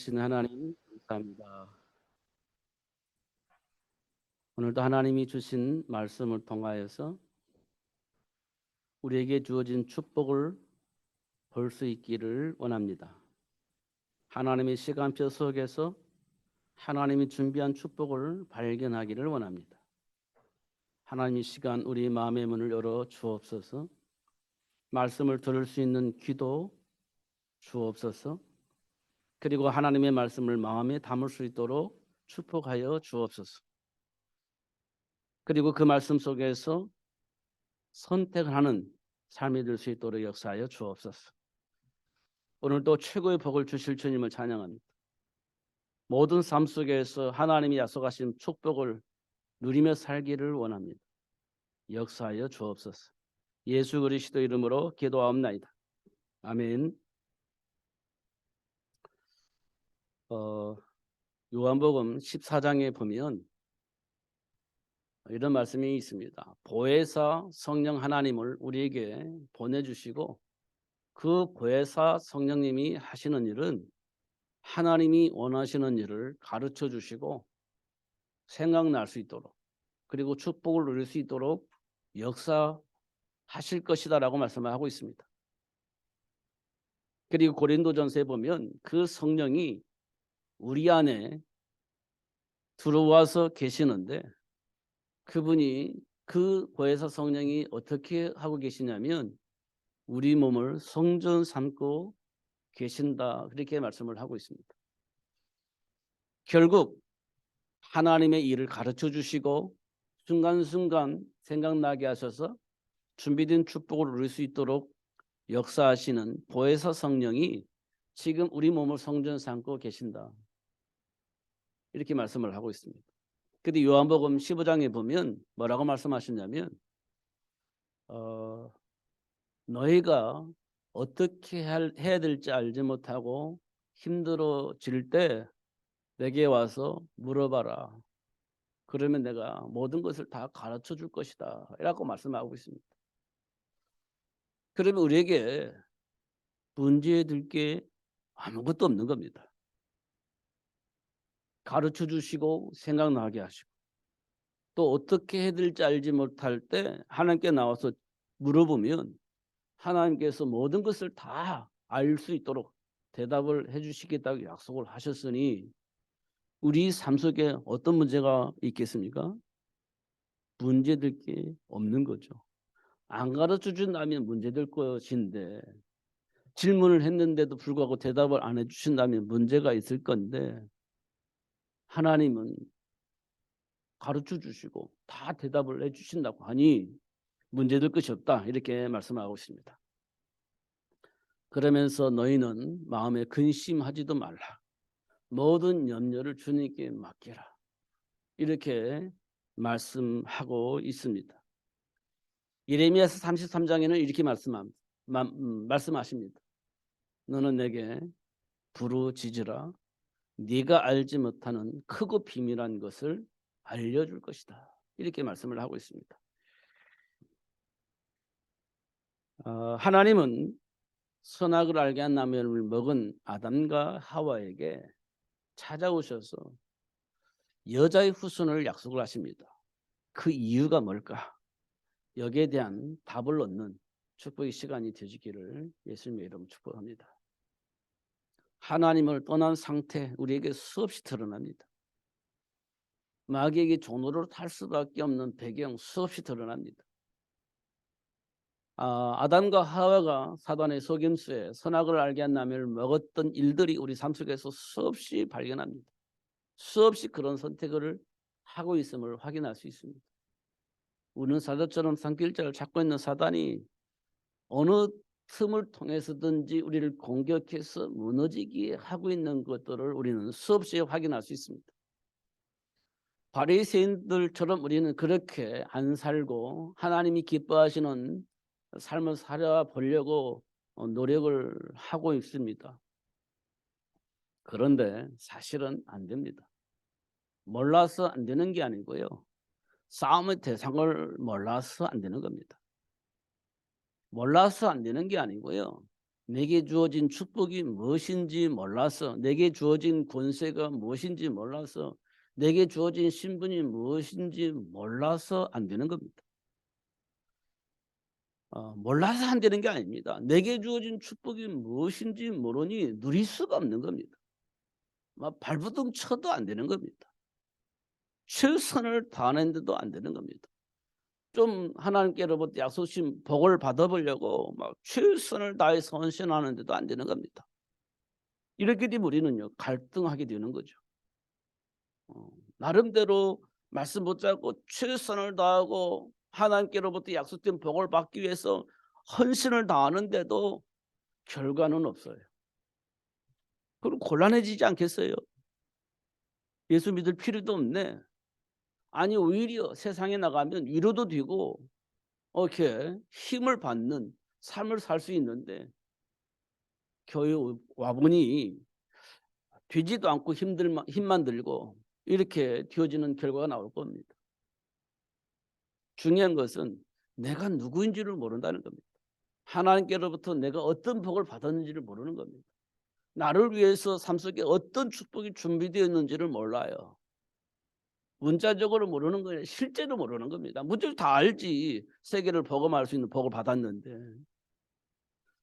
살아계신 하나님 감사합니다. 오늘도 하나님이 주신 말씀을 통하여서 우리에게 주어진 축복을 볼 수 있기를 원합니다. 하나님의 시간표 속에서 하나님이 준비한 축복을 발견하기를 원합니다. 하나님의 시간 우리 마음의 문을 열어 주옵소서. 말씀을 들을 수 있는 귀도 주옵소서. 그리고 하나님의 말씀을 마음에 담을 수 있도록 축복하여 주옵소서. 그리고 그 말씀 속에서 선택을 하는 삶이 될 수 있도록 역사하여 주옵소서. 오늘도 최고의 복을 주실 주님을 찬양합니다. 모든 삶 속에서 하나님이 약속하신 축복을 누리며 살기를 원합니다. 역사하여 주옵소서. 예수 그리스도 이름으로 기도하옵나이다. 아멘. 요한복음 14장에 보면 이런 말씀이 있습니다. 보혜사 성령 하나님을 우리에게 보내주시고 그 보혜사 성령님이 하시는 일은 하나님이 원하시는 일을 가르쳐 주시고 생각날 수 있도록 그리고 축복을 누릴 수 있도록 역사하실 것이다라고 말씀을 하고 있습니다. 그리고 고린도전서에 보면 그 성령이 우리 안에 들어와서 계시는데 그분이 그 보혜사 성령이 어떻게 하고 계시냐면 우리 몸을 성전 삼고 계신다 그렇게 말씀을 하고 있습니다. 결국 하나님의 일을 가르쳐 주시고 순간순간 생각나게 하셔서 준비된 축복을 누릴 수 있도록 역사하시는 보혜사 성령이 지금 우리 몸을 성전 삼고 계신다. 이렇게 말씀을 하고 있습니다. 근데 요한복음 15장에 보면 뭐라고 말씀하셨냐면 너희가 어떻게 해야 될지 알지 못하고 힘들어질 때 내게 와서 물어봐라. 그러면 내가 모든 것을 다 가르쳐 줄 것이다. 이라고 말씀하고 있습니다. 그러면 우리에게 문제될 게 아무것도 없는 겁니다. 가르쳐 주시고 생각나게 하시고 또 어떻게 해야 될지 알지 못할 때 하나님께 나와서 물어보면 하나님께서 모든 것을 다 알 수 있도록 대답을 해 주시겠다고 약속을 하셨으니 우리 삶 속에 어떤 문제가 있겠습니까? 문제될 게 없는 거죠. 안 가르쳐 준다면 문제될 것인데 질문을 했는데도 불구하고 대답을 안 해주신다면 문제가 있을 건데 하나님은 가르쳐 주시고 다 대답을 해주신다고 하니 문제될 것이 없다 이렇게 말씀하고 있습니다. 그러면서 너희는 마음에 근심하지도 말라. 모든 염려를 주님께 맡기라. 이렇게 말씀하고 있습니다. 예레미야서 33장에는 이렇게 말씀하십니다. 너는 내게 부르짖으라. 네가 알지 못하는 크고 비밀한 것을 알려줄 것이다. 이렇게 말씀을 하고 있습니다. 하나님은 선악을 알게 한 나무를 먹은 아담과 하와에게 찾아오셔서 여자의 후손을 약속을 하십니다. 그 이유가 뭘까? 여기에 대한 답을 얻는 축복의 시간이 되시기를 예수님의 이름으로 축복합니다. 하나님을 떠난 상태 우리에게 수없이 드러납니다. 마귀에게 종로를 탈 수밖에 없는 배경 수없이 드러납니다. 아담과 하와가 사단의 속임수에 선악을 알게 한 나무를 먹었던 일들이 우리 삶 속에서 수없이 발견합니다. 수없이 그런 선택을 하고 있음을 확인할 수 있습니다. 우는 사자처럼 산길자를 찾고 있는 사단이 어느 틈을 통해서든지 우리를 공격해서 무너지게 하고 있는 것들을 우리는 수없이 확인할 수 있습니다. 바리새인들처럼 우리는 그렇게 안 살고 하나님이 기뻐하시는 삶을 살아보려고 노력을 하고 있습니다. 그런데 사실은 안 됩니다. 몰라서 안 되는 게 아니고요. 싸움의 대상을 몰라서 안 되는 겁니다. 몰라서 안 되는 게 아니고요. 내게 주어진 축복이 무엇인지 몰라서, 내게 주어진 권세가 무엇인지 몰라서, 내게 주어진 신분이 무엇인지 몰라서 안 되는 겁니다. 몰라서 안 되는 게 아닙니다. 내게 주어진 축복이 무엇인지 모르니 누릴 수가 없는 겁니다. 막 발버둥 쳐도 안 되는 겁니다. 최선을 다하는데도 안 되는 겁니다. 좀 하나님께로부터 약속신 복을 받아보려고 막 최선을 다해서 헌신하는데도 안 되는 겁니다. 이렇게 되면 우리는요, 갈등하게 되는 거죠. 나름대로 말씀 붙잡고 최선을 다하고 하나님께로부터 약속된 복을 받기 위해서 헌신을 다하는데도 결과는 없어요. 그럼 곤란해지지 않겠어요? 예수 믿을 필요도 없네. 아니 오히려 세상에 나가면 위로도 되고 이렇게 힘을 받는 삶을 살 수 있는데 교회 와보니 되지도 않고 힘만 들고 이렇게 되어지는 결과가 나올 겁니다. 중요한 것은 내가 누구인지를 모른다는 겁니다. 하나님께로부터 내가 어떤 복을 받았는지를 모르는 겁니다. 나를 위해서 삶 속에 어떤 축복이 준비되어 있는지를 몰라요. 문자적으로 모르는 거예요. 실제로 모르는 겁니다. 문자로 다 알지. 세계를 복음할 수 있는 복을 받았는데.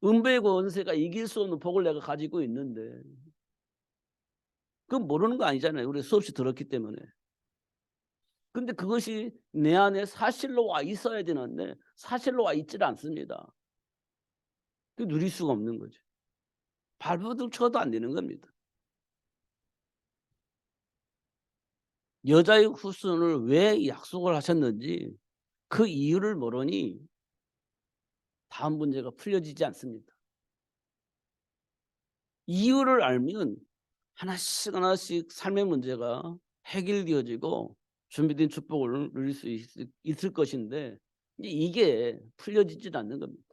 은배의 권세가 이길 수 없는 복을 내가 가지고 있는데. 그건 모르는 거 아니잖아요. 우리 수없이 들었기 때문에. 근데 그것이 내 안에 사실로 와 있어야 되는데 사실로 와 있지를 않습니다. 그 누릴 수가 없는 거죠. 발버둥 쳐도 안 되는 겁니다. 여자의 후손을 왜 약속을 하셨는지 그 이유를 모르니 다음 문제가 풀려지지 않습니다. 이유를 알면 하나씩 하나씩 삶의 문제가 해결되어지고 준비된 축복을 누릴 수 있을 것인데 이게 풀려지지 않는 겁니다.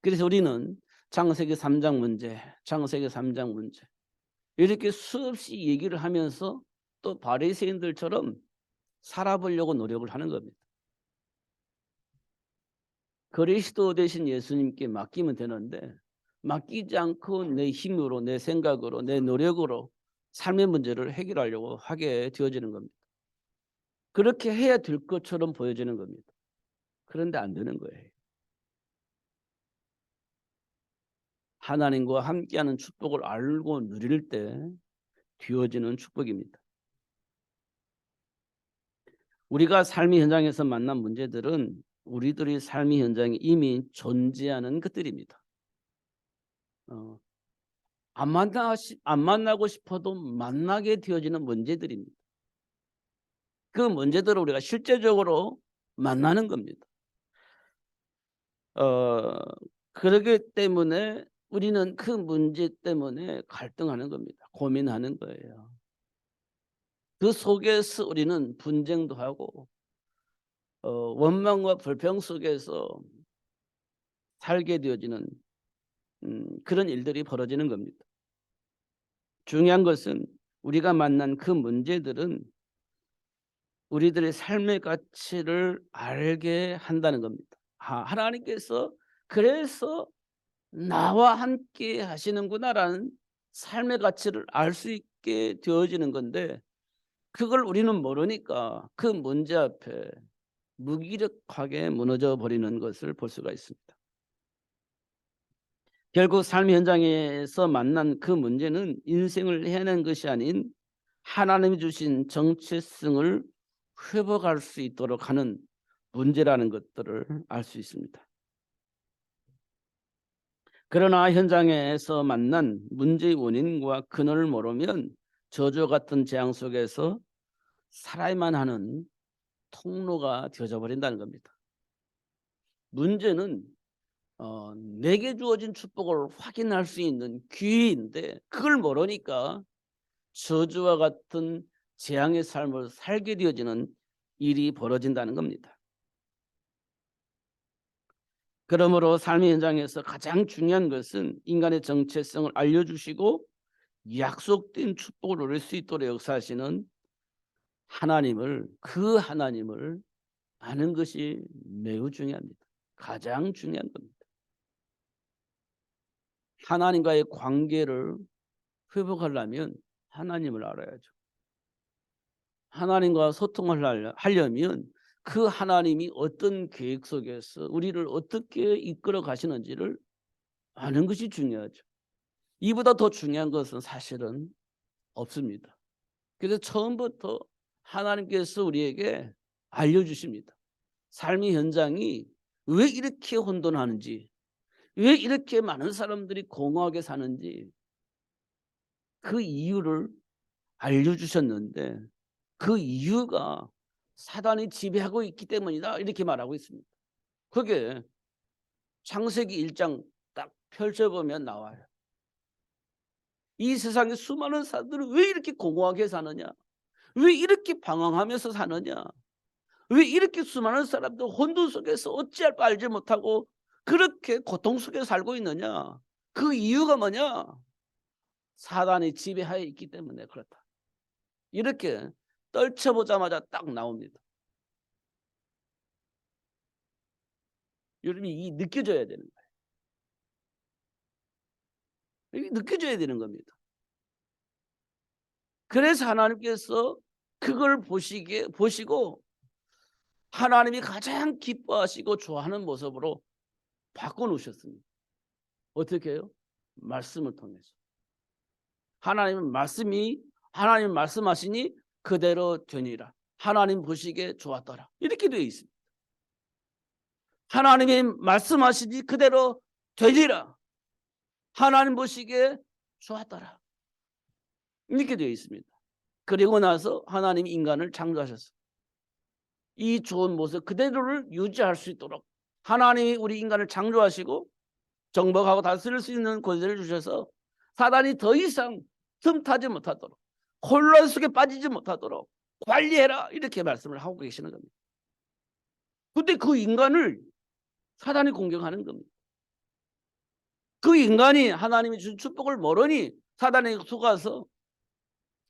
그래서 우리는 창세기 3장 문제, 창세기 3장 문제 이렇게 수없이 얘기를 하면서 또 바리새인들처럼 살아보려고 노력을 하는 겁니다. 그리스도 되신 예수님께 맡기면 되는데 맡기지 않고 내 힘으로, 내 생각으로, 내 노력으로 삶의 문제를 해결하려고 하게 되어지는 겁니다. 그렇게 해야 될 것처럼 보여지는 겁니다. 그런데 안 되는 거예요. 하나님과 함께하는 축복을 알고 누릴 때 되어지는 축복입니다. 우리가 삶의 현장에서 만난 문제들은 우리들의 삶의 현장에 이미 존재하는 것들입니다. 안 만나고 싶어도 만나게 되어지는 문제들입니다. 그 문제들을 우리가 실제적으로 만나는 겁니다. 그러기 때문에 우리는 그 문제 때문에 갈등하는 겁니다. 고민하는 거예요. 그 속에서 우리는 분쟁도 하고 원망과 불평 속에서 살게 되어지는 그런 일들이 벌어지는 겁니다. 중요한 것은 우리가 만난 그 문제들은 우리들의 삶의 가치를 알게 한다는 겁니다. 하나님께서 그래서 나와 함께 하시는구나라는 삶의 가치를 알 수 있게 되어지는 건데 그걸 우리는 모르니까 그 문제 앞에 무기력하게 무너져 버리는 것을 볼 수가 있습니다. 결국 삶 현장에서 만난 그 문제는 인생을 해낸 것이 아닌 하나님이 주신 정체성을 회복할 수 있도록 하는 문제라는 것들을 알 수 있습니다. 그러나 현장에서 만난 문제의 원인과 근원을 모르면 저주와 같은 재앙 속에서 살아야만 하는 통로가 되어져 버린다는 겁니다. 문제는 내게 주어진 축복을 확인할 수 있는 기회인데 그걸 모르니까 저주와 같은 재앙의 삶을 살게 되어지는 일이 벌어진다는 겁니다. 그러므로 삶의 현장에서 가장 중요한 것은 인간의 정체성을 알려주시고 약속된 축복을 누릴 수 있도록 역사하시는 그 하나님을 아는 것이 매우 중요합니다. 가장 중요한 겁니다. 하나님과의 관계를 회복하려면 하나님을 알아야죠. 하나님과 소통을 하려면 그 하나님이 어떤 계획 속에서 우리를 어떻게 이끌어 가시는지를 아는 것이 중요하죠. 이보다 더 중요한 것은 사실은 없습니다. 그래서 처음부터 하나님께서 우리에게 알려주십니다. 삶의 현장이 왜 이렇게 혼돈하는지, 왜 이렇게 많은 사람들이 공허하게 사는지 그 이유를 알려주셨는데, 그 이유가 사단이 지배하고 있기 때문이다 이렇게 말하고 있습니다. 그게 창세기 1장 딱 펼쳐보면 나와요. 이 세상에 수많은 사람들은 왜 이렇게 공허하게 사느냐, 왜 이렇게 방황하면서 사느냐, 왜 이렇게 수많은 사람들 혼돈 속에서 어찌할 바 알지 못하고 그렇게 고통 속에 살고 있느냐. 그 이유가 뭐냐, 사단이 지배하에 있기 때문에 그렇다. 이렇게 떨쳐보자마자 딱 나옵니다. 여러분이 이 느껴져야 되는 거예요. 이게 느껴져야 되는 겁니다. 그래서 하나님께서 그걸 보시고 하나님이 가장 기뻐하시고 좋아하는 모습으로 바꿔놓으셨습니다. 어떻게 해요? 말씀을 통해서. 하나님 말씀하시니 그대로 되니라. 하나님 보시기에 좋았더라. 이렇게 되어 있습니다. 하나님이 말씀하시니 그대로 되니라. 하나님 보시기에 좋았더라. 이렇게 되어 있습니다. 그리고 나서 하나님이 인간을 창조하셨어요. 이 좋은 모습 그대로를 유지할 수 있도록 하나님이 우리 인간을 창조하시고 정복하고 다스릴 수 있는 권세를 주셔서 사단이 더 이상 틈타지 못하도록, 혼란 속에 빠지지 못하도록 관리해라 이렇게 말씀을 하고 계시는 겁니다. 근데 그 인간을 사단이 공격하는 겁니다. 그 인간이 하나님이 준 축복을 모르니 사단에 속아서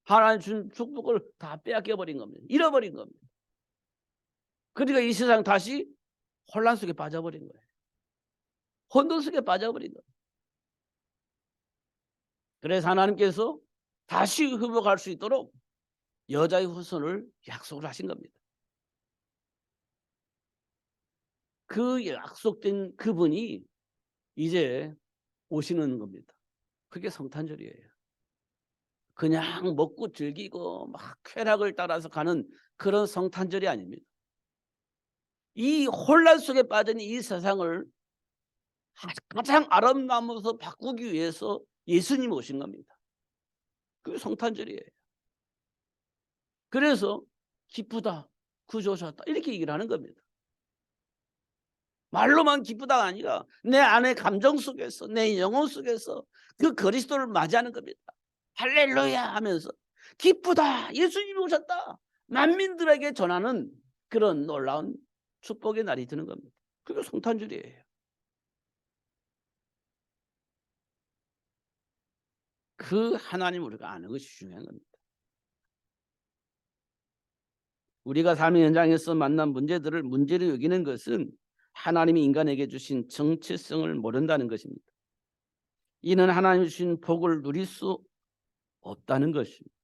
하나님 준 축복을 다 빼앗겨버린 겁니다. 잃어버린 겁니다. 그러니까 이 세상 다시 혼란 속에 빠져버린 거예요. 혼돈 속에 빠져버린 거예요. 그래서 하나님께서 다시 회복할 수 있도록 여자의 후손을 약속을 하신 겁니다. 그 약속된 그분이 이제 오시는 겁니다. 그게 성탄절이에요. 그냥 먹고 즐기고 막 쾌락을 따라서 가는 그런 성탄절이 아닙니다. 이 혼란 속에 빠진 이 세상을 가장 아름다운 모습으로 바꾸기 위해서 예수님이 오신 겁니다. 그게 성탄절이에요. 그래서 기쁘다, 구주 오셨다 이렇게 얘기를 하는 겁니다. 말로만 기쁘다가 아니라 내 안의 감정 속에서, 내 영혼 속에서 그 그리스도를 맞이하는 겁니다. 할렐루야 하면서 기쁘다, 예수님이 오셨다, 만민들에게 전하는 그런 놀라운 축복의 날이 드는 겁니다. 그게 성탄절이에요. 그 하나님을 우리가 아는 것이 중요한 겁니다. 우리가 삶의 현장에서 만난 문제들을 문제로 여기는 것은 하나님이 인간에게 주신 정체성을 모른다는 것입니다. 이는 하나님이 주신 복을 누릴 수 없다는 것입니다.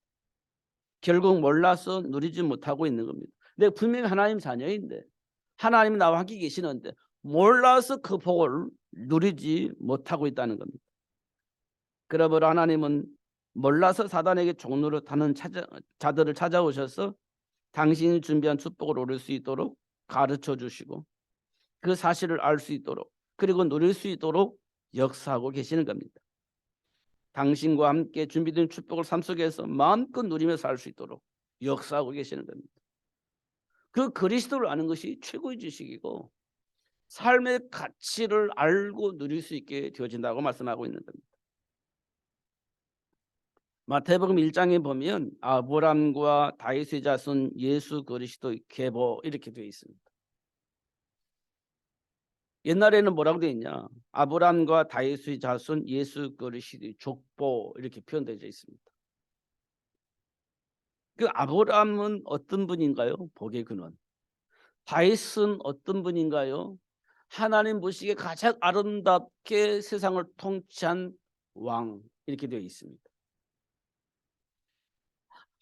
결국 몰라서 누리지 못하고 있는 겁니다. 내가 분명히 하나님 자녀인데, 하나님이 나와 함께 계시는데 몰라서 그 복을 누리지 못하고 있다는 겁니다. 그러므로 하나님은 몰라서 사단에게 종노릇하는 자들을 찾아오셔서 당신이 준비한 축복을 얻을 수 있도록 가르쳐 주시고 그 사실을 알 수 있도록, 그리고 누릴 수 있도록 역사하고 계시는 겁니다. 당신과 함께 준비된 축복을 삶 속에서 마음껏 누리며 살 수 있도록 역사하고 계시는 겁니다. 그 그리스도를 아는 것이 최고의 지식이고 삶의 가치를 알고 누릴 수 있게 되어진다고 말씀하고 있는 겁니다. 마태복음 1장에 보면 아브람과 다윗의 자손 예수 그리스도의 계보 이렇게 되어 있습니다. 옛날에는 뭐라고 되어 있냐, 아브람과 다윗의 자손 예수 그리스도의 족보 이렇게 표현되어 있습니다. 그 아브람은 어떤 분인가요? 복의 근원. 다윗은 어떤 분인가요? 하나님 보시기에 가장 아름답게 세상을 통치한 왕 이렇게 되어 있습니다.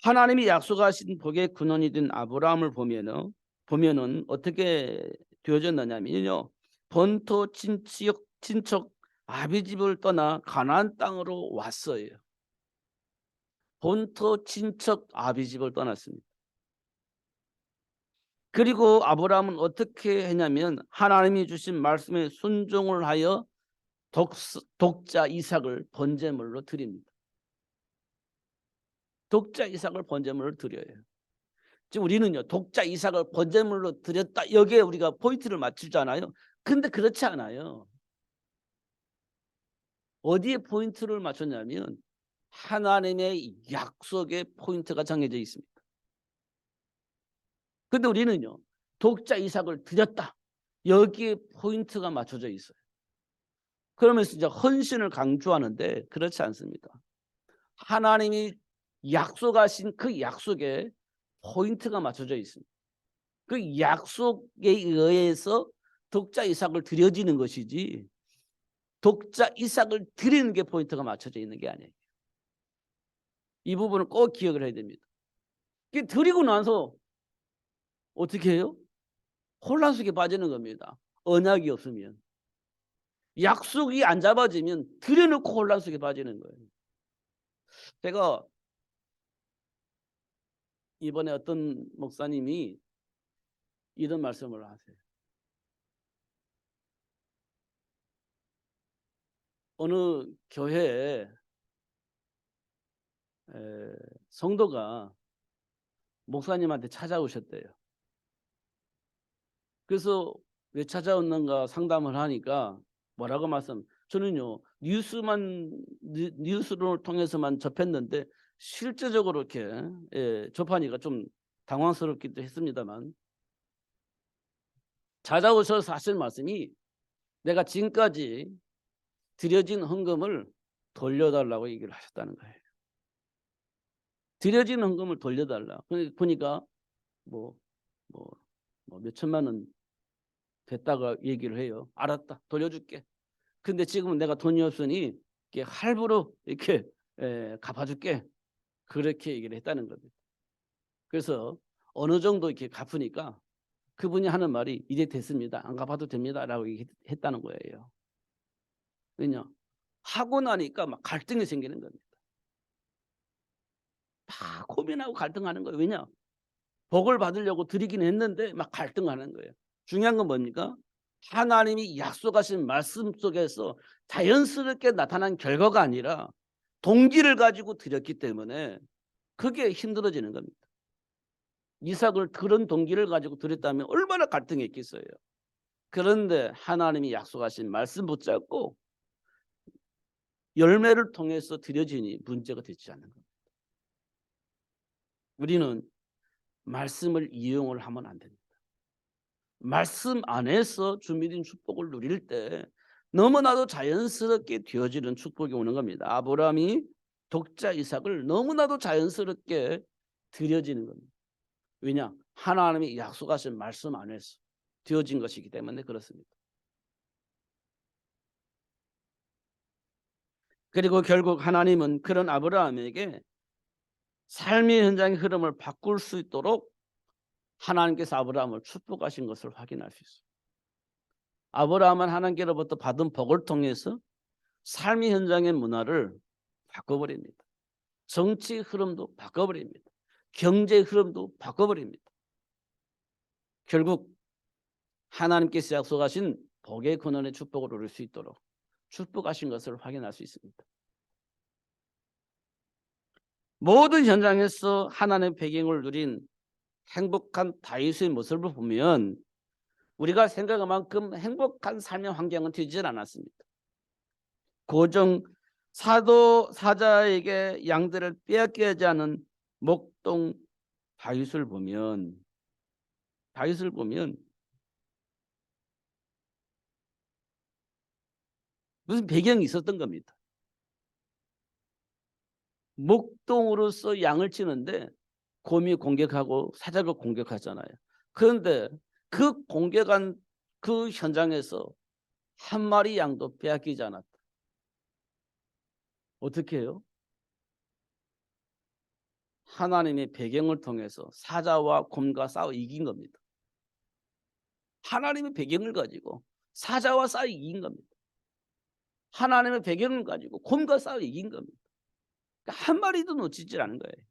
하나님이 약속하신 복의 근원이 된 아브라함을 보면은 어떻게 되어졌느냐면요. 본토 친척 아비 집을 떠나 가나안 땅으로 왔어요. 본토 친척 아비 집을 떠났습니다. 그리고 아브라함은 어떻게 했냐면 하나님이 주신 말씀에 순종을 하여 독자 이삭을 번제물로 드립니다. 독자 이삭을 번제물로 드려요. 지금 우리는요, 독자 이삭을 번제물로 드렸다, 여기에 우리가 포인트를 맞추잖아요. 근데 그렇지 않아요. 어디에 포인트를 맞췄냐면 하나님의 약속에 포인트가 정해져 있습니다. 근데 우리는요, 독자 이삭을 드렸다, 여기에 포인트가 맞춰져 있어요. 그러면서 이제 헌신을 강조하는데 그렇지 않습니다. 하나님이 약속하신 그 약속에 포인트가 맞춰져 있습니다. 그 약속에 의해서 독자 이삭을 드려지는 것이지 독자 이삭을 드리는 게 포인트가 맞춰져 있는 게 아니에요. 이 부분을 꼭 기억을 해야 됩니다. 드리고 나서 어떻게 해요? 혼란 속에 빠지는 겁니다. 언약이 없으면. 약속이 안 잡아지면 드려놓고 혼란 속에 빠지는 거예요. 제가 이번에 어떤 목사님이 이런 말씀을 하세요. 어느 교회에 성도가 목사님한테 찾아오셨대요. 그래서 왜 찾아왔는가 상담을 하니까 뭐라고 저는요, 뉴스를 통해서만 접했는데 실제적으로 이렇게 접하니까 좀 당황스럽기도 했습니다만, 찾아오셔서 하신 말씀이 내가 지금까지 드려진 헌금을 돌려달라고 얘기를 하셨다는 거예요. 드려진 헌금을 돌려달라. 보니까 뭐 몇 천만 원 됐다가 얘기를 해요. 알았다, 돌려줄게. 근데 지금은 내가 돈이 없으니 이렇게 할부로 이렇게 갚아줄게. 그렇게 얘기를 했다는 겁니다. 그래서 어느 정도 이렇게 갚으니까 그분이 하는 말이 이제 됐습니다, 안 갚아도 됩니다라고 얘기했다는 거예요. 왜냐? 하고 나니까 막 갈등이 생기는 겁니다. 막 고민하고 갈등하는 거예요. 왜냐? 복을 받으려고 드리긴 했는데 막 갈등하는 거예요. 중요한 건 뭡니까? 하나님이 약속하신 말씀 속에서 자연스럽게 나타난 결과가 아니라 동기를 가지고 드렸기 때문에 그게 힘들어지는 겁니다. 이삭을 그런 동기를 가지고 드렸다면 얼마나 갈등했겠어요. 그런데 하나님이 약속하신 말씀 붙잡고 열매를 통해서 드려지니 문제가 되지 않는 겁니다. 우리는 말씀을 이용을 하면 안 됩니다. 말씀 안에서 준비된 축복을 누릴 때 너무나도 자연스럽게 되어지는 축복이 오는 겁니다. 아브라함이 독자 이삭을 너무나도 자연스럽게 드려지는 겁니다. 왜냐? 하나님이 약속하신 말씀 안에서 되어진 것이기 때문에 그렇습니다. 그리고 결국 하나님은 그런 아브라함에게 삶의 현장의 흐름을 바꿀 수 있도록 하나님께서 아브라함을 축복하신 것을 확인할 수 있습니다. 아브라함은 하나님께로부터 받은 복을 통해서 삶의 현장의 문화를 바꿔버립니다. 정치의 흐름도 바꿔버립니다. 경제의 흐름도 바꿔버립니다. 결국 하나님께서 약속하신 복의 근원의 축복을 누릴 수 있도록 축복하신 것을 확인할 수 있습니다. 모든 현장에서 하나님의 배경을 누린 행복한 다윗의 모습을 보면 우리가 생각한 만큼 행복한 삶의 환경은 되지 않았습니다. 고정 사자에게 양들을 빼앗기지 않은 목동 다윗을 보면 무슨 배경이 있었던 겁니다. 목동으로서 양을 치는데 곰이 공격하고 사자가 공격하잖아요. 그런데 그 공격한 그 현장에서 한 마리 양도 빼앗기지 않았다. 어떻게 해요? 하나님의 배경을 통해서 사자와 곰과 싸워 이긴 겁니다. 하나님의 배경을 가지고 사자와 싸워 이긴 겁니다. 하나님의 배경을 가지고 곰과 싸워 이긴 겁니다. 한 마리도 놓치질 않은 거예요.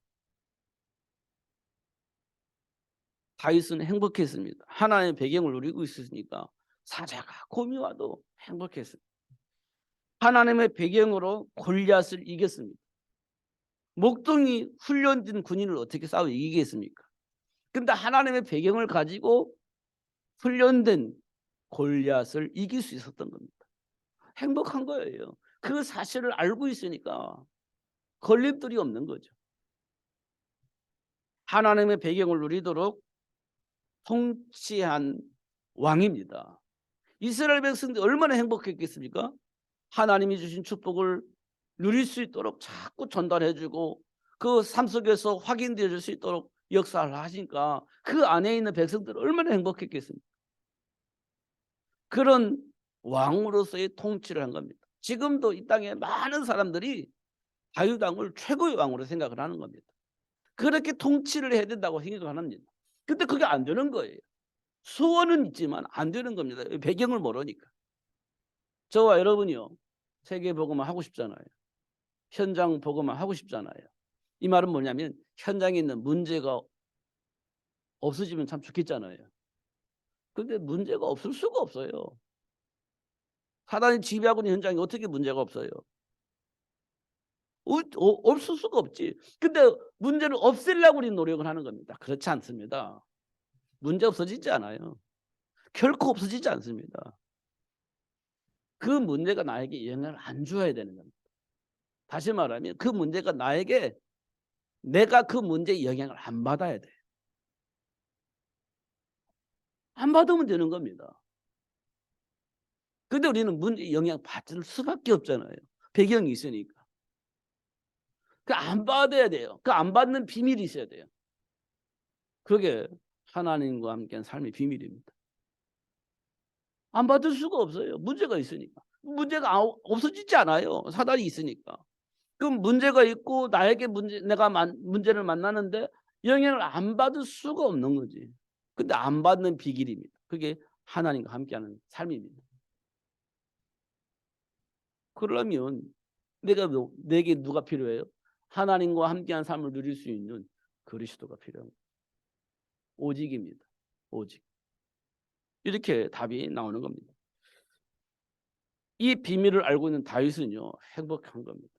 다윗은 행복했습니다. 하나님의 배경을 누리고 있으니까 사자가 곰이 와도 행복했습니다. 하나님의 배경으로 골리앗을 이겼습니다. 목동이 훈련된 군인을 어떻게 싸워 이기겠습니까? 근데 하나님의 배경을 가지고 훈련된 골리앗을 이길 수 있었던 겁니다. 행복한 거예요. 그 사실을 알고 있으니까 걸림돌이 없는 거죠. 하나님의 배경을 누리도록 통치한 왕입니다. 이스라엘 백성들이 얼마나 행복했겠습니까? 하나님이 주신 축복을 누릴 수 있도록 자꾸 전달해주고 그 삶 속에서 확인되어 줄 수 있도록 역사를 하시니까 그 안에 있는 백성들은 얼마나 행복했겠습니까? 그런 왕으로서의 통치를 한 겁니다. 지금도 이 땅에 많은 사람들이 다윗 왕을 최고의 왕으로 생각을 하는 겁니다. 그렇게 통치를 해야 된다고 생각을 합니다. 근데 그게 안 되는 거예요. 소원은 있지만 안 되는 겁니다. 배경을 모르니까. 저와 여러분이요, 세계 복음을 하고 싶잖아요. 현장 복음을 하고 싶잖아요. 이 말은 뭐냐면 현장에 있는 문제가 없어지면 참 좋겠잖아요. 근데 문제가 없을 수가 없어요. 사단이 지배하고 있는 현장에 어떻게 문제가 없어요? 없을 수가 없지. 근데 문제를 없애려고 우리 노력을 하는 겁니다. 그렇지 않습니다. 문제 없어지지 않아요. 결코 없어지지 않습니다. 그 문제가 나에게 영향을 안 줘야 되는 겁니다. 다시 말하면 그 문제가 나에게 내가 그 문제에 영향을 안 받아야 돼. 안 받으면 되는 겁니다. 근데 우리는 문제 영향 받을 수밖에 없잖아요. 배경이 있으니까. 그 안 받아야 돼요. 그 안 받는 비밀이 있어야 돼요. 그게 하나님과 함께한 삶의 비밀입니다. 안 받을 수가 없어요. 문제가 있으니까. 문제가 없어지지 않아요. 사단이 있으니까. 그럼 문제가 있고 나에게 내가 문제를 만나는데 영향을 안 받을 수가 없는 거지. 근데 안 받는 비결입니다. 그게 하나님과 함께하는 삶입니다. 그러면 내게 누가 필요해요? 하나님과 함께한 삶을 누릴 수 있는 그리스도가 필요합니다. 오직입니다. 오직. 이렇게 답이 나오는 겁니다. 이 비밀을 알고 있는 다윗은요, 행복한 겁니다.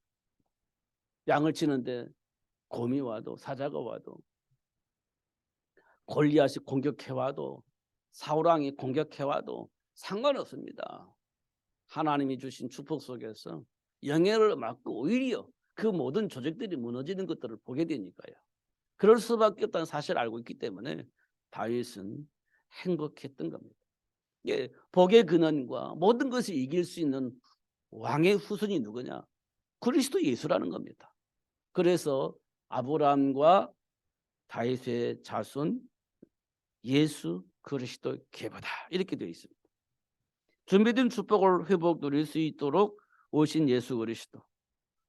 양을 치는데 곰이 와도 사자가 와도 골리앗이 공격해 와도 사울 왕이 공격해 와도 상관없습니다. 하나님이 주신 축복 속에서 영예를 맡고 오히려 그 모든 조직들이 무너지는 것들을 보게 되니까요. 그럴 수밖에 없다는 사실을 알고 있기 때문에 다윗은 행복했던 겁니다. 예, 복의 근원과 모든 것을 이길 수 있는 왕의 후손이 누구냐? 그리스도 예수라는 겁니다. 그래서 아브라함과 다윗의 자손 예수 그리스도 계보다 이렇게 되어 있습니다. 준비된 축복을 회복 누릴 수 있도록 오신 예수 그리스도,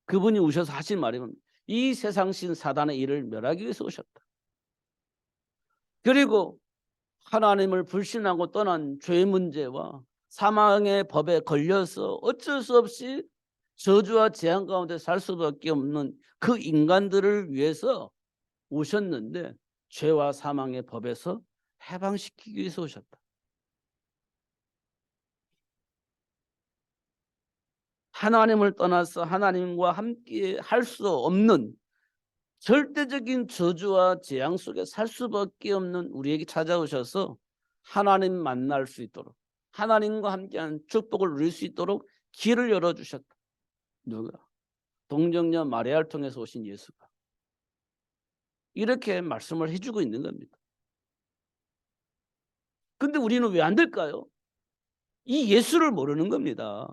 그분이 오셔서 하신 말이면 이 세상신 사단의 일을 멸하기 위해서 오셨다. 그리고 하나님을 불신하고 떠난 죄의 문제와 사망의 법에 걸려서 어쩔 수 없이 저주와 재앙 가운데 살 수밖에 없는 그 인간들을 위해서 오셨는데 죄와 사망의 법에서 해방시키기 위해서 오셨다. 하나님을 떠나서 하나님과 함께 할 수 없는 절대적인 저주와 재앙 속에 살 수밖에 없는 우리에게 찾아오셔서 하나님 만날 수 있도록, 하나님과 함께한 축복을 누릴 수 있도록 길을 열어주셨다. 누가? 동정녀 마리아를 통해서 오신 예수가. 이렇게 말씀을 해주고 있는 겁니다. 근데 우리는 왜 안 될까요? 이 예수를 모르는 겁니다.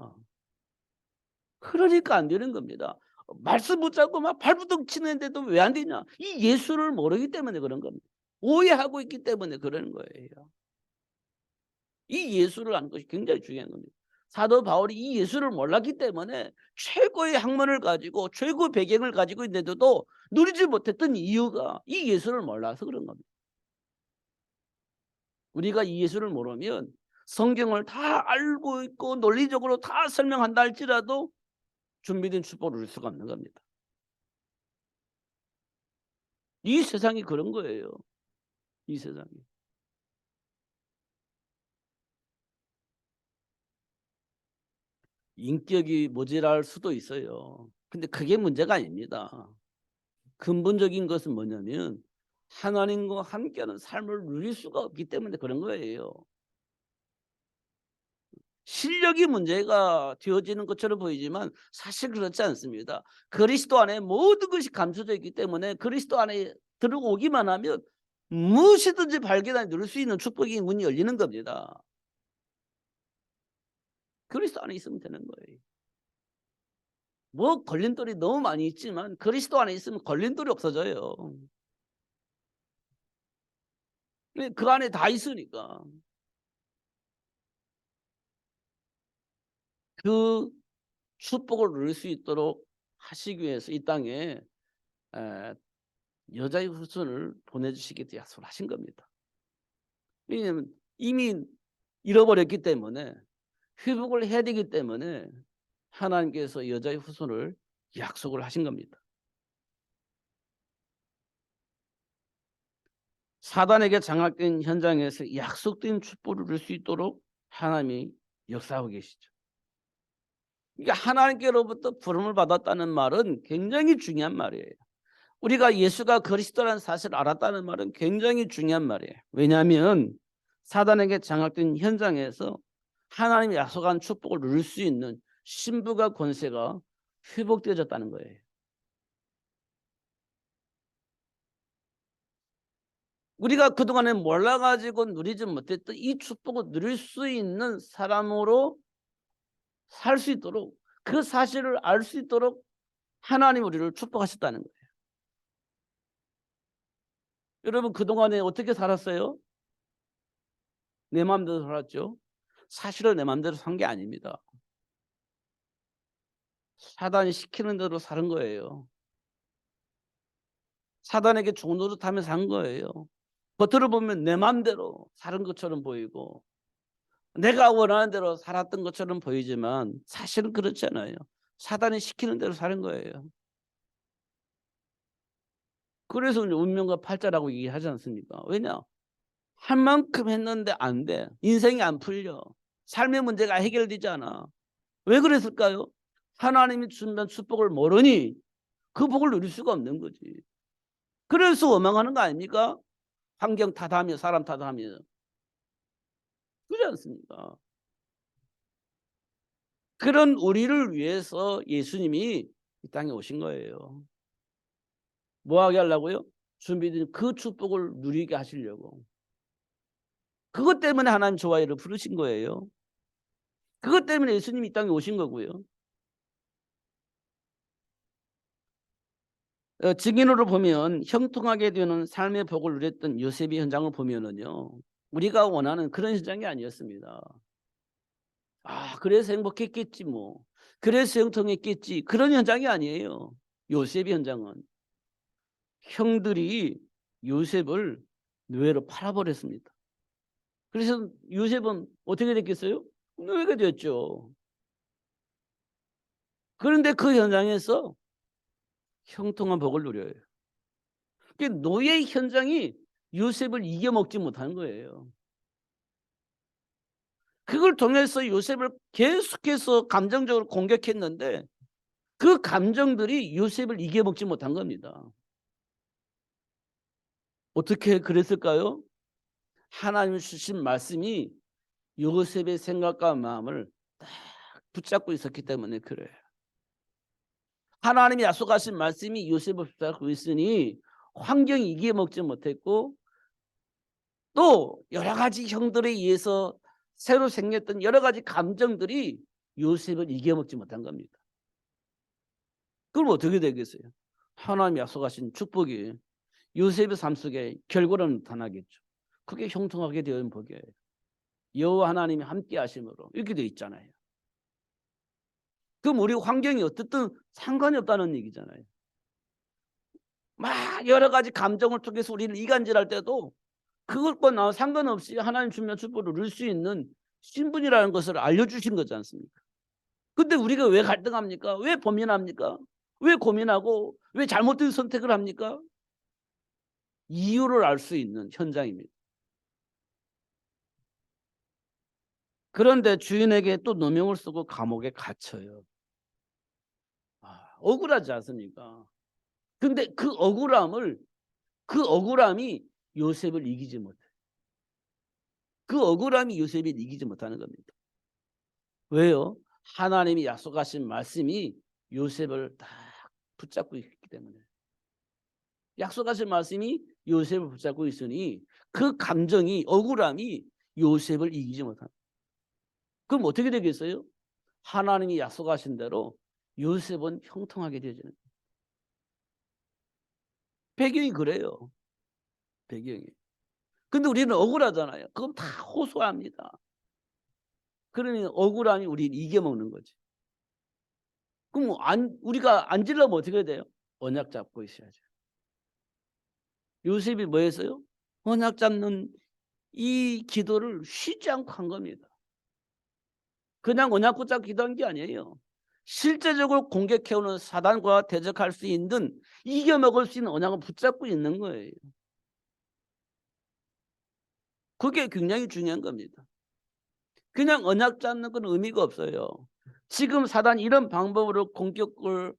그러니까 안 되는 겁니다. 말씀 붙잡고 막 발부둥 치는데도 왜 안 되냐? 이 예수를 모르기 때문에 그런 겁니다. 오해하고 있기 때문에 그러는 거예요. 이 예수를 아는 것이 굉장히 중요한 겁니다. 사도 바울이 이 예수를 몰랐기 때문에 최고의 학문을 가지고 최고의 배경을 가지고 있는데도 누리지 못했던 이유가 이 예수를 몰라서 그런 겁니다. 우리가 이 예수를 모르면 성경을 다 알고 있고 논리적으로 다 설명한다 할지라도 준비된 축복을 누릴 수가 없는 겁니다. 이 세상이 그런 거예요. 이 세상이. 인격이 모자랄 수도 있어요. 근데 그게 문제가 아닙니다. 근본적인 것은 뭐냐면 하나님과 함께하는 삶을 누릴 수가 없기 때문에 그런 거예요. 실력이 문제가 되어지는 것처럼 보이지만 사실 그렇지 않습니다. 그리스도 안에 모든 것이 감춰져 있기 때문에 그리스도 안에 들어오기만 하면 무엇이든지 발견해 누릴 수 있는 축복의 문이 열리는 겁니다. 그리스도 안에 있으면 되는 거예요. 뭐 걸림돌이 너무 많이 있지만 그리스도 안에 있으면 걸림돌이 없어져요. 그 안에 다 있으니까. 그 축복을 누릴 수 있도록 하시기 위해서 이 땅에 에, 여자의 후손을 보내주시겠다 약속을 하신 겁니다. 왜냐하면 이미 잃어버렸기 때문에 회복을 해야 되기 때문에 하나님께서 여자의 후손을 약속을 하신 겁니다. 사단에게 장악된 현장에서 약속된 축복을 누릴 수 있도록 하나님이 역사하고 계시죠. 그러니까 하나님께로부터 부름을 받았다는 말은 굉장히 중요한 말이에요. 우리가 예수가 그리스도라는 사실을 알았다는 말은 굉장히 중요한 말이에요. 왜냐하면 사단에게 장악된 현장에서 하나님이 약속한 축복을 누릴 수 있는 신부가 권세가 회복되어졌다는 거예요. 우리가 그동안에 몰라가지고 누리지 못했던 이 축복을 누릴 수 있는 사람으로 살 수 있도록 그 사실을 알 수 있도록 하나님 우리를 축복하셨다는 거예요. 여러분 그동안에 어떻게 살았어요? 내 마음대로 살았죠. 사실은 내 마음대로 산 게 아닙니다. 사단이 시키는 대로 사는 거예요. 사단에게 종노릇하며 산 거예요. 겉으로 보면 내 마음대로 사는 것처럼 보이고 내가 원하는 대로 살았던 것처럼 보이지만 사실은 그렇지 않아요. 사단이 시키는 대로 사는 거예요. 그래서 운명과 팔자라고 얘기하지 않습니까? 왜냐? 한 만큼 했는데 안 돼. 인생이 안 풀려. 삶의 문제가 해결되지 않아. 왜 그랬을까요? 하나님이 준다는 축복을 모르니 그 복을 누릴 수가 없는 거지. 그래서 원망하는 거 아닙니까? 환경 탓하며 사람 탓하며. 그렇지 않습니까? 그런 우리를 위해서 예수님이 이 땅에 오신 거예요. 뭐 하게 하려고요? 준비된 그 축복을 누리게 하시려고. 그것 때문에 하나님 좋아요를 부르신 거예요. 그것 때문에 예수님이 이 땅에 오신 거고요. 증인으로 보면 형통하게 되는 삶의 복을 누렸던 요셉의 현장을 보면은요. 우리가 원하는 그런 현장이 아니었습니다. 아, 그래서 행복했겠지 뭐. 그래서 형통했겠지. 그런 현장이 아니에요. 요셉의 현장은. 형들이 요셉을 노예로 팔아버렸습니다. 그래서 요셉은 어떻게 됐겠어요? 노예가 됐죠. 그런데 그 현장에서 형통한 복을 누려요. 그 노예 현장이 요셉을 이겨먹지 못한 거예요. 그걸 통해서 요셉을 계속해서 감정적으로 공격했는데 그 감정들이 요셉을 이겨먹지 못한 겁니다. 어떻게 그랬을까요? 하나님이 주신 말씀이 요셉의 생각과 마음을 딱 붙잡고 있었기 때문에 그래요. 하나님이 약속하신 말씀이 요셉을 붙잡고 있으니 환경이 이겨먹지 못했고 또 여러 가지 형들에 의해서 새로 생겼던 여러 가지 감정들이 요셉을 이겨먹지 못한 겁니다. 그럼 어떻게 되겠어요? 하나님이 약속하신 축복이 요셉의 삶 속에 결과로 나타나겠죠. 그게 형통하게 되는 복이에요. 여호와 하나님이 함께 하심으로 이렇게 되어 있잖아요. 그럼 우리 환경이 어떻든 상관이 없다는 얘기잖아요. 막 여러 가지 감정을 통해서 우리는 이간질할 때도 그것과 상관없이 하나님 주면 축복을 누릴 수 있는 신분이라는 것을 알려주신 거지 않습니까? 근데 우리가 왜 갈등합니까? 왜 고민합니까? 왜 고민하고 왜 잘못된 선택을 합니까? 이유를 알 수 있는 현장입니다. 그런데 주인에게 또 누명을 쓰고 감옥에 갇혀요. 억울하지 않습니까? 근데 그 억울함이 요셉을 이기지 못해. 그 억울함이 요셉을 이기지 못하는 겁니다. 왜요? 하나님이 약속하신 말씀이 요셉을 딱 붙잡고 있기 때문에. 약속하신 말씀이 요셉을 붙잡고 있으니 그 감정이 억울함이 요셉을 이기지 못한다. 그럼 어떻게 되겠어요? 하나님이 약속하신 대로 요셉은 형통하게 되어지는 거예요. 배경이 그래요. 배경이. 근데 우리는 억울하잖아요. 그럼 다 호소합니다. 그러니 억울함이 우리를 이겨먹는 거지. 그럼 우리가 안 질러면 어떻게 돼요? 언약 잡고 있어야죠. 요셉이 뭐 했어요? 언약 잡는 이 기도를 쉬지 않고 한 겁니다. 그냥 언약 붙잡고 기도한 게 아니에요. 실제적으로 공격해오는 사단과 대적할 수 있는 이겨먹을 수 있는 언약을 붙잡고 있는 거예요. 그게 굉장히 중요한 겁니다. 그냥 언약 잡는 건 의미가 없어요. 지금 사단이 이런 방법으로 공격을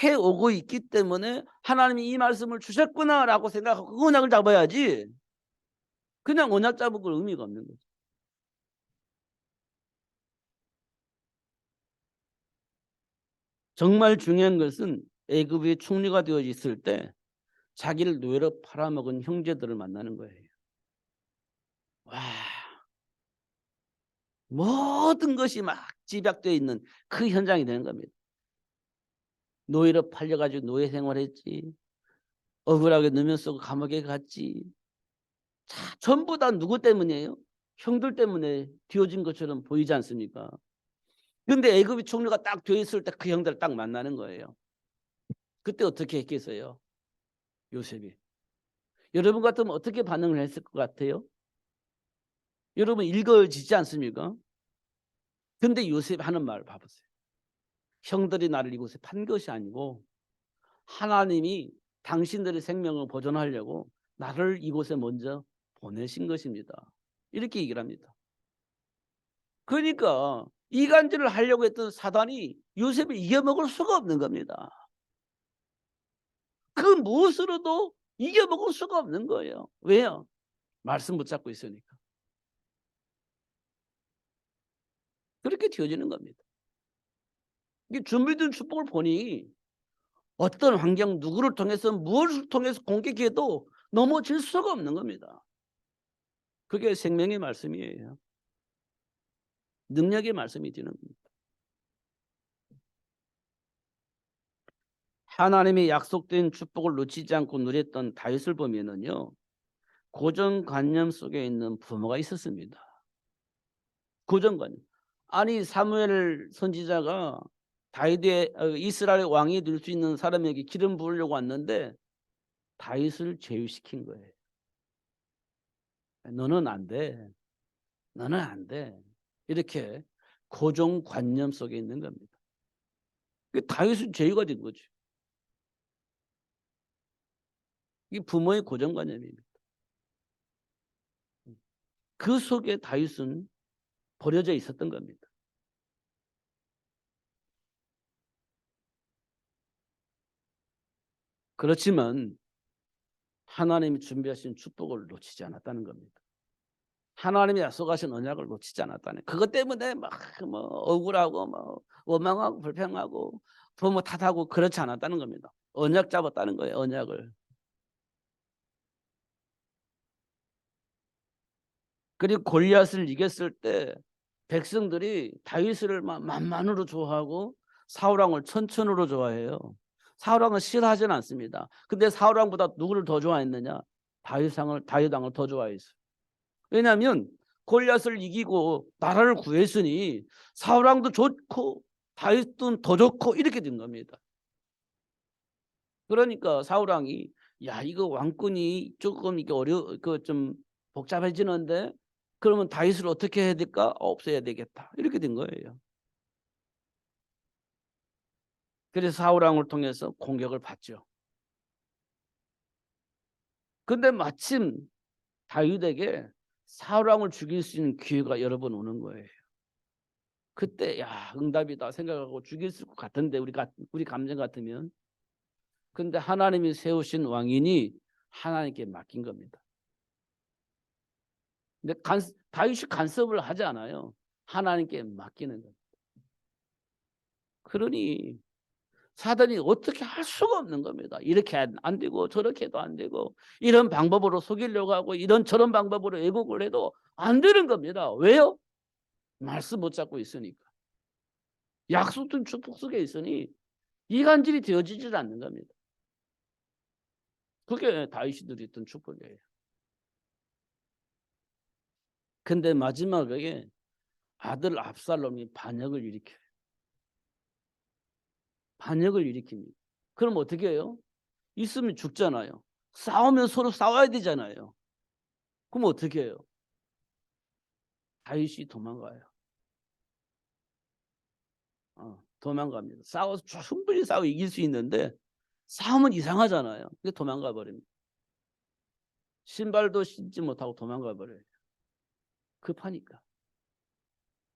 해오고 있기 때문에 하나님이 이 말씀을 주셨구나라고 생각하고 그 언약을 잡아야지 그냥 언약 잡은 건 의미가 없는 거죠. 정말 중요한 것은 애굽의 총리가 되어 있을 때 자기를 노예로 팔아먹은 형제들을 만나는 거예요. 와, 모든 것이 막 집약되어 있는 그 현장이 되는 겁니다. 노예로 팔려가지고 노예 생활했지. 억울하게 누면 쓰고 감옥에 갔지. 자, 전부 다 누구 때문이에요? 형들 때문에 뒤어진 것처럼 보이지 않습니까? 근데 애굽의 총리가 딱 되어 있을 때 그 형들을 딱 만나는 거예요. 그때 어떻게 했겠어요? 요셉이. 여러분 같으면 어떻게 반응을 했을 것 같아요? 여러분 읽어지지 않습니까? 근데 요셉이 하는 말을 봐보세요. 형들이 나를 이곳에 판 것이 아니고 하나님이 당신들의 생명을 보존하려고 나를 이곳에 먼저 보내신 것입니다. 이렇게 얘기를 합니다. 그러니까 이간질을 하려고 했던 사단이 요셉을 이겨먹을 수가 없는 겁니다. 그 무엇으로도 이겨먹을 수가 없는 거예요. 왜요? 말씀 붙잡고 있으니까. 그렇게 되어지는 겁니다. 이게 준비된 축복을 보니 어떤 환경 누구를 통해서 무엇을 통해서 공격해도 넘어질 수가 없는 겁니다. 그게 생명의 말씀이에요. 능력의 말씀이 되는 겁니다. 하나님의 약속된 축복을 놓치지 않고 누렸던 다윗을 보면은요. 고정관념 속에 있는 부모가 있었습니다. 고정관념. 아니 사무엘 선지자가 다윗의 이스라엘 왕이 될 수 있는 사람에게 기름 부으려고 왔는데 다윗을 제외시킨 거예요. 너는 안 돼. 너는 안 돼. 이렇게 고정관념 속에 있는 겁니다. 다윗은 제외가 된 거죠. 이게 부모의 고정관념입니다. 그 속에 다윗은 버려져 있었던 겁니다. 그렇지만 하나님이 준비하신 축복을 놓치지 않았다는 겁니다. 하나님이 약속하신 언약을 놓치지 않았다는 그것 때문에 막 뭐 억울하고 뭐 원망하고 불평하고 부모 탓하고 그렇지 않았다는 겁니다. 언약 잡았다는 거예요. 언약을. 그리고 골리앗을 이겼을 때 백성들이 다윗을 만만으로 좋아하고 사울 왕을 천천으로 좋아해요. 사울 왕은 싫어하진 않습니다. 근데 사울 왕보다 누구를 더 좋아했느냐? 다윗 왕을 더 좋아했어요. 왜냐하면 골리앗을 이기고 나라를 구했으니 사울 왕도 좋고 다윗은 더 좋고 이렇게 된 겁니다. 그러니까 사울 왕이 야 이거 왕권이 조금 이게 좀 복잡해지는데 그러면 다윗을 어떻게 해야 될까? 없애야 되겠다. 이렇게 된 거예요. 그래서 사울 왕을 통해서 공격을 받죠. 근데 마침 다윗에게 사울 왕을 죽일 수 있는 기회가 여러 번 오는 거예요. 그때 야 응답이다 생각하고 죽일 것 같은데 우리 감정 같으면. 근데 하나님이 세우신 왕인이 하나님께 맡긴 겁니다. 근데 다윗이 간섭을 하지 않아요. 하나님께 맡기는 거예요. 그러니 사단이 어떻게 할 수가 없는 겁니다. 이렇게 안 되고 저렇게 해도 안 되고 이런 방법으로 속이려고 하고 이런 저런 방법으로 왜곡을 해도 안 되는 겁니다. 왜요? 말씀 못 잡고 있으니까. 약속된 축복 속에 있으니 이간질이 되어지질 않는 겁니다. 그게 다윗이 누렸던 축복이에요. 근데 마지막에 아들 압살롬이 반역을 일으켜요. 반역을 일으킵니다. 그럼 어떻게 해요? 있으면 죽잖아요. 싸우면 서로 싸워야 되잖아요. 그럼 어떻게 해요? 다윗이 도망가요. 도망갑니다. 싸워서 충분히 싸워 이길 수 있는데 싸우면 이상하잖아요. 그게 도망가 버립니다. 신발도 신지 못하고 도망가 버려요. 급하니까.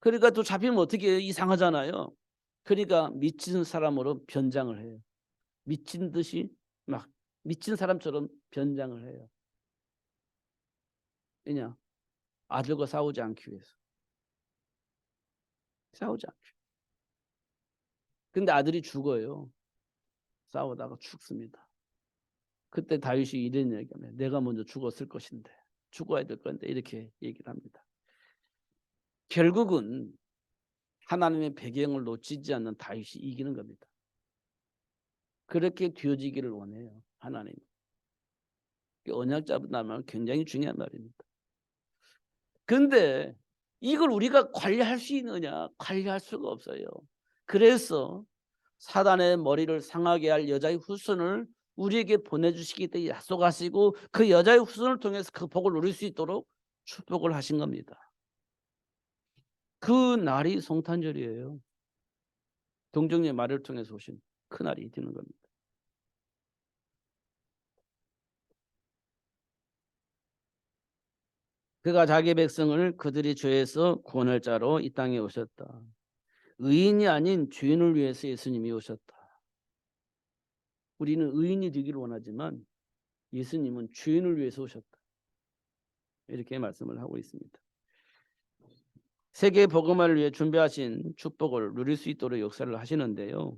그러니까 또 잡히면 어떻게 해요? 이상하잖아요. 그러니까 미친 사람으로 변장을 해요. 미친 듯이 막 미친 사람처럼 변장을 해요. 왜냐? 아들과 싸우지 않기 위해서. 싸우지 않기 위해서. 근데 아들이 죽어요. 싸우다가 죽습니다. 그때 다윗이 이런 얘기하면 내가 먼저 죽었을 것인데 죽어야 될 건데 이렇게 얘기를 합니다. 결국은 하나님의 배경을 놓치지 않는 다윗이 이기는 겁니다. 그렇게 되어지기를 원해요. 하나님. 언약 잡는다는 굉장히 중요한 말입니다. 근데 이걸 우리가 관리할 수 있느냐? 관리할 수가 없어요. 그래서 사단의 머리를 상하게 할 여자의 후손을 우리에게 보내주시기 때문에 약속하시고 그 여자의 후손을 통해서 그 복을 누릴 수 있도록 축복을 하신 겁니다. 그 날이 성탄절이에요. 동정녀의 말을 통해서 오신 그 날이 되는 겁니다. 그가 자기 백성을 그들의 죄에서 구원할 자로 이 땅에 오셨다. 의인이 아닌 죄인을 위해서 예수님이 오셨다. 우리는 의인이 되기를 원하지만 예수님은 죄인을 위해서 오셨다. 이렇게 말씀을 하고 있습니다. 세계 복음화를 위해 준비하신 축복을 누릴 수 있도록 역사를 하시는데요.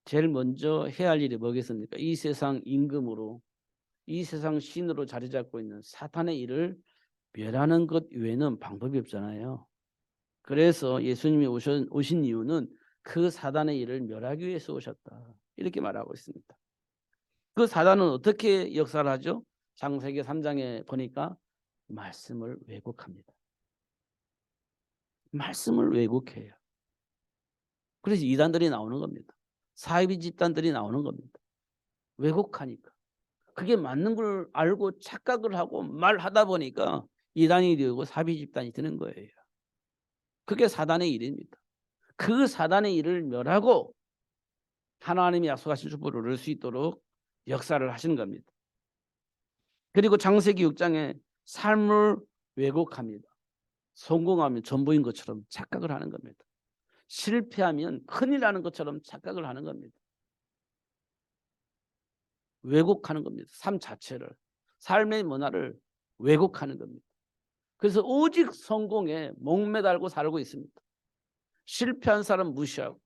제일 먼저 해야 할 일이 뭐겠습니까? 이 세상 임금으로 이 세상 신으로 자리 잡고 있는 사탄의 일을 멸하는 것 외에는 방법이 없잖아요. 그래서 예수님이 오신 이유는 그 사단의 일을 멸하기 위해서 오셨다. 이렇게 말하고 있습니다. 그 사단은 어떻게 역사를 하죠? 창세기 3장에 보니까 말씀을 왜곡합니다. 말씀을 왜곡해요. 그래서 이단들이 나오는 겁니다. 사이비 집단들이 나오는 겁니다. 왜곡하니까. 그게 맞는 걸 알고 착각을 하고 말하다 보니까 이단이 되고 사이비 집단이 되는 거예요. 그게 사단의 일입니다. 그 사단의 일을 멸하고 하나님이 약속하신 축복을 얻을 수 있도록 역사를 하시는 겁니다. 그리고 창세기 6장에 삶을 왜곡합니다. 성공하면 전부인 것처럼 착각을 하는 겁니다. 실패하면 큰일 나는 것처럼 착각을 하는 겁니다. 왜곡하는 겁니다. 삶 자체를. 삶의 문화를 왜곡하는 겁니다. 그래서 오직 성공에 목매달고 살고 있습니다. 실패한 사람 무시하고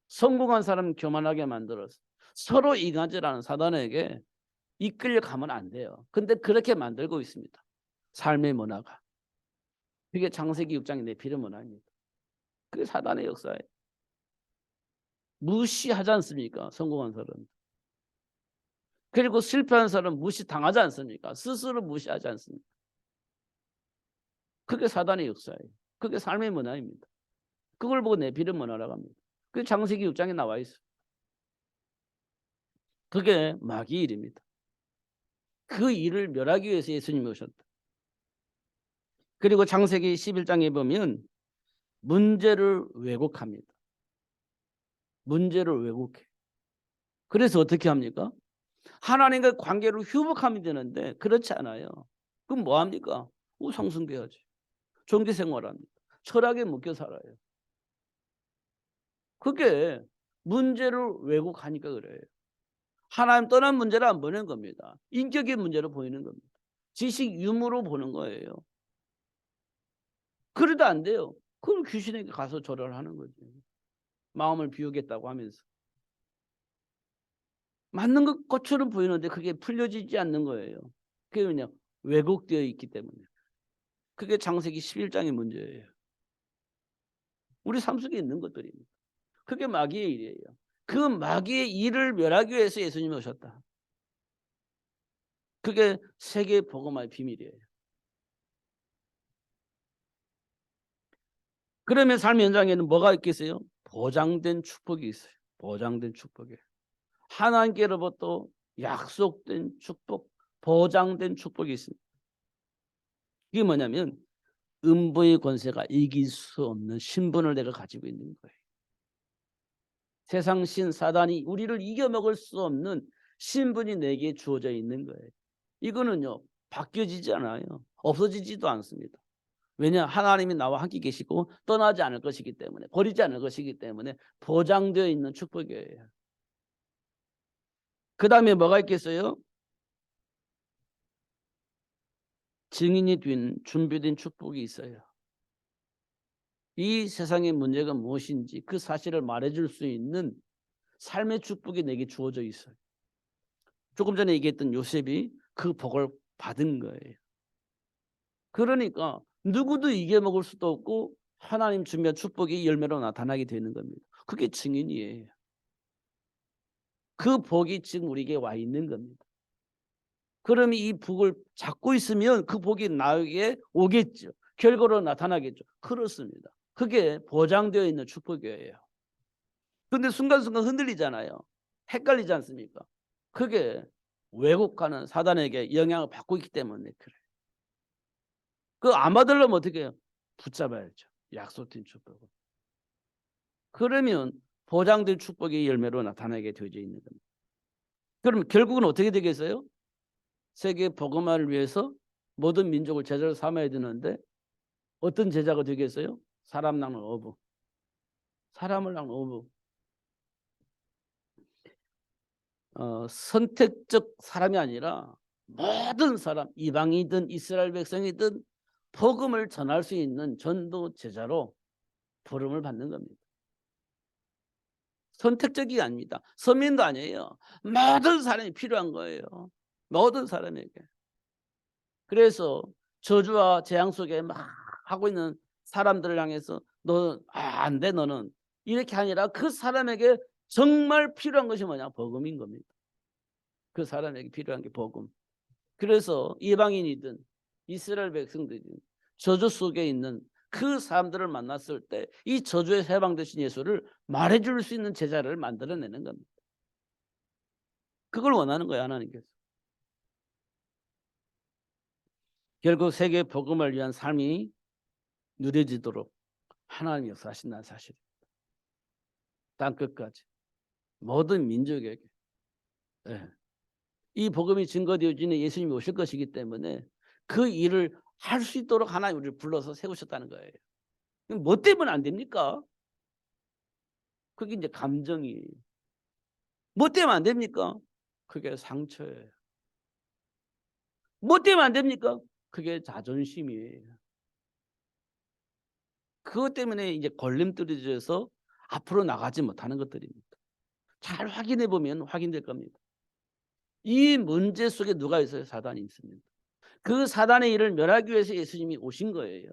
성공한 사람 교만하게 만들어서 서로 이간질하는 사단에게 이끌려가면 안 돼요. 근데 그렇게 만들고 있습니다. 삶의 문화가. 그게 창세기 6장의 내피의 문화입니다. 그게 사단의 역사예요. 무시하지 않습니까? 성공한 사람. 그리고 실패한 사람 무시당하지 않습니까? 스스로 무시하지 않습니까? 그게 사단의 역사예요. 그게 삶의 문화입니다. 그걸 보고 내피를 면하라고 합니다. 그 창세기 6장에 나와 있어요. 그게 마귀의 일입니다. 그 일을 멸하기 위해서 예수님이 오셨다. 그리고 창세기 11장에 보면 문제를 왜곡합니다. 문제를 왜곡해. 그래서 어떻게 합니까? 하나님과 관계를 회복하면 되는데 그렇지 않아요. 그럼 뭐 합니까? 우상숭배하지. 종교생활합니다. 철학에 묶여 살아요. 그게 문제를 왜곡하니까 그래요. 하나님 떠난 문제를 안 보는 겁니다. 인격의 문제로 보이는 겁니다. 지식 유무로 보는 거예요. 그래도 안 돼요. 그럼 귀신에게 가서 절을 하는 거지. 마음을 비우겠다고 하면서. 맞는 것처럼 보이는데 그게 풀려지지 않는 거예요. 그게 그냥 왜곡되어 있기 때문에. 그게 창세기 11장의 문제예요. 우리 삶 속에 있는 것들입니다. 그게 마귀의 일이에요. 그 마귀의 일을 멸하기 위해서 예수님이 오셨다. 그게 세계 복음화의 비밀이에요. 그러면 삶의 현장에는 뭐가 있겠어요? 보장된 축복이 있어요. 보장된 축복이에요. 하나님께로부터 약속된 축복, 보장된 축복이 있습니다. 이게 뭐냐면 음부의 권세가 이길 수 없는 신분을 내가 가지고 있는 거예요. 세상 신 사단이 우리를 이겨먹을 수 없는 신분이 내게 주어져 있는 거예요. 이거는요 바뀌어지지 않아요. 없어지지도 않습니다. 왜냐 하나님이 나와 함께 계시고 떠나지 않을 것이기 때문에 버리지 않을 것이기 때문에 보장되어 있는 축복이에요. 그 다음에 뭐가 있겠어요? 증인이 된 준비된 축복이 있어요. 이 세상의 문제가 무엇인지 그 사실을 말해줄 수 있는 삶의 축복이 내게 주어져 있어요. 조금 전에 얘기했던 요셉이 그 복을 받은 거예요. 그러니까 누구도 이겨먹을 수도 없고 하나님 준비한 축복이 열매로 나타나게 되는 겁니다. 그게 증인이에요. 그 복이 지금 우리에게 와 있는 겁니다. 그러면 이 복을 잡고 있으면 그 복이 나에게 오겠죠. 결과로 나타나겠죠. 그렇습니다. 그게 보장되어 있는 축복이에요. 근데 순간순간 흔들리잖아요. 헷갈리지 않습니까? 그게 왜곡하는 사단에게 영향을 받고 있기 때문에 그래요. 그 안 받으려면 어떻게 해요? 붙잡아야죠. 약속된 축복을. 그러면 보장된 축복의 열매로 나타나게 되어져 있는 겁니다. 그럼 결국은 어떻게 되겠어요? 세계 복음화를 위해서 모든 민족을 제자로 삼아야 되는데 어떤 제자가 되겠어요? 사람 낳는 어부. 사람을 낳는 어부. 선택적 사람이 아니라 모든 사람, 이방이든 이스라엘 백성이든 복음을 전할 수 있는 전도 제자로 부름을 받는 겁니다. 선택적이 아닙니다. 서민도 아니에요. 모든 사람이 필요한 거예요. 모든 사람에게. 그래서 저주와 재앙 속에 막 하고 있는 사람들을 향해서 너 안 돼 너는 이렇게 아니라 그 사람에게 정말 필요한 것이 뭐냐? 복음인 겁니다. 그 사람에게 필요한 게 복음. 그래서 이방인이든 이스라엘 백성들이든 저주 속에 있는 그 사람들을 만났을 때 이 저주에 해방되신 예수를 말해줄 수 있는 제자를 만들어내는 겁니다. 그걸 원하는 거예요, 하나님께서. 결국 세계 복음을 위한 삶이 누려지도록 하나님이 역사하신다는 사실입니다. 땅끝까지 모든 민족에게. 네. 이 복음이 증거되어지는 예수님이 오실 것이기 때문에 그 일을 할 수 있도록 하나님 우리를 불러서 세우셨다는 거예요. 뭐 때문에 안 됩니까? 그게 이제 감정이에요. 뭐 때문에 안 됩니까? 그게 상처예요. 뭐 때문에 안 됩니까? 그게 자존심이에요. 그것 때문에 이제 걸림돌이 돼서 앞으로 나가지 못하는 것들입니다. 잘 확인해 보면 확인될 겁니다. 이 문제 속에 누가 있어요? 사단이 있습니다. 그 사단의 일을 멸하기 위해서 예수님이 오신 거예요.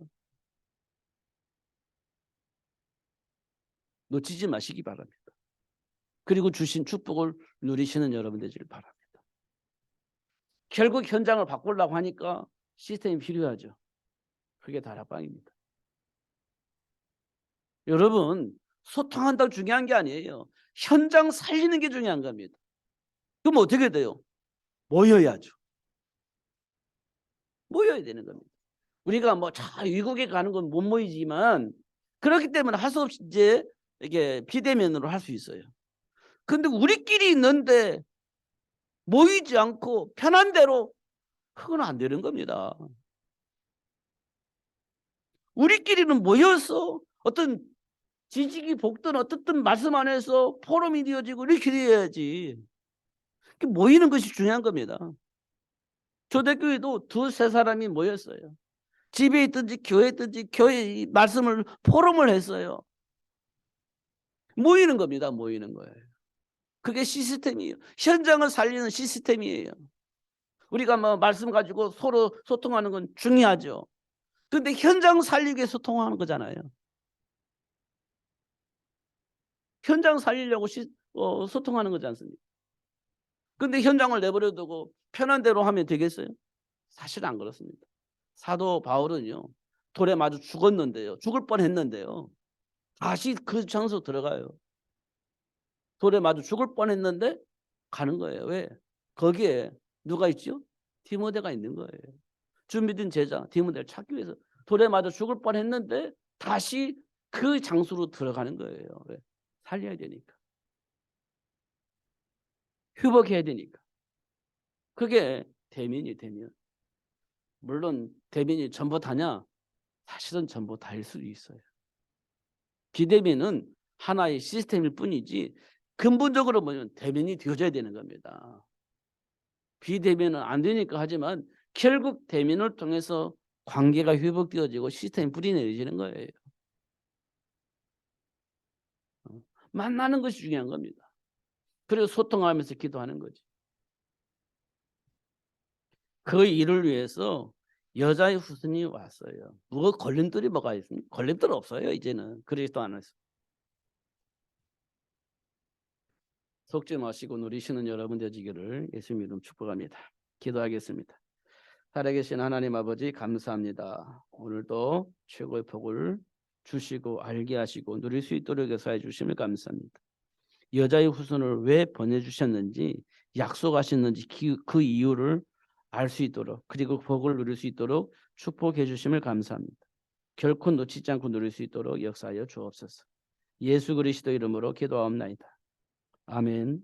놓치지 마시기 바랍니다. 그리고 주신 축복을 누리시는 여러분 되시길 바랍니다. 결국 현장을 바꾸려고 하니까 시스템이 필요하죠. 그게 다락방입니다. 여러분, 소통한다고 중요한 게 아니에요. 현장 살리는 게 중요한 겁니다. 그럼 어떻게 돼요? 모여야죠. 모여야 되는 겁니다. 우리가 뭐 저 외국에 가는 건 못 모이지만 그렇기 때문에 할 수 없이 이제 이게 비대면으로 할 수 있어요. 근데 우리끼리 있는데 모이지 않고 편한 대로, 그건 안 되는 겁니다. 우리끼리는 모여서 어떤 지식이 복든 어떻든 말씀 안에서 포럼이 되어지고 이렇게 돼야지. 모이는 것이 중요한 겁니다. 초대교회도 두세 사람이 모였어요. 집에 있든지 교회에 있든지 교회 말씀을 포럼을 했어요. 모이는 겁니다. 모이는 거예요. 그게 시스템이에요. 현장을 살리는 시스템이에요. 우리가 뭐 말씀 가지고 서로 소통하는 건 중요하죠. 그런데 현장 살리기 위해 소통하는 거잖아요. 현장 살리려고 소통하는 거지 않습니까? 근데 현장을 내버려 두고 편한 대로 하면 되겠어요? 사실 안 그렇습니다. 사도 바울은요, 돌에 맞아 죽었는데요. 죽을 뻔했는데요. 다시 그 장소 들어가요. 돌에 맞아 죽을 뻔했는데 가는 거예요. 왜? 거기에 누가 있죠? 디모데가 있는 거예요. 주 믿은 제자 디모데를 찾기 위해서 돌에 맞아 죽을 뻔했는데 다시 그 장소로 들어가는 거예요. 왜? 살려야 되니까. 회복해야 되니까. 그게 대면이 되면. 물론 대면이 전부 다냐? 사실은 전부 다일 수도 있어요. 비대면은 하나의 시스템일 뿐이지 근본적으로 보면 대면이 되어져야 되는 겁니다. 비대면은 안 되니까 하지만 결국 대면을 통해서 관계가 회복되어지고 시스템이 뿌리내려지는 거예요. 만나는 것이 중요한 겁니다. 그리고 소통하면서 기도하는 거지. 그 일을 위해서 여자의 후손이 왔어요. 걸림돌이 뭐가 있습니까? 걸림돌 없어요. 이제는 그리스도 안에서. 속지 마시고 누리시는 여러분 되시기를 예수님 이름 축복합니다. 기도하겠습니다. 살아계신 하나님 아버지 감사합니다. 오늘도 최고의 복을 주시고 알게 하시고 누릴 수 있도록 역사해 주심을 감사합니다. 여자의 후손을 왜 보내주셨는지 약속하셨는지 그 이유를 알 수 있도록, 그리고 복을 누릴 수 있도록 축복해 주심을 감사합니다. 결코 놓치지 않고 누릴 수 있도록 역사하여 주옵소서. 예수 그리스도 이름으로 기도하옵나이다. 아멘.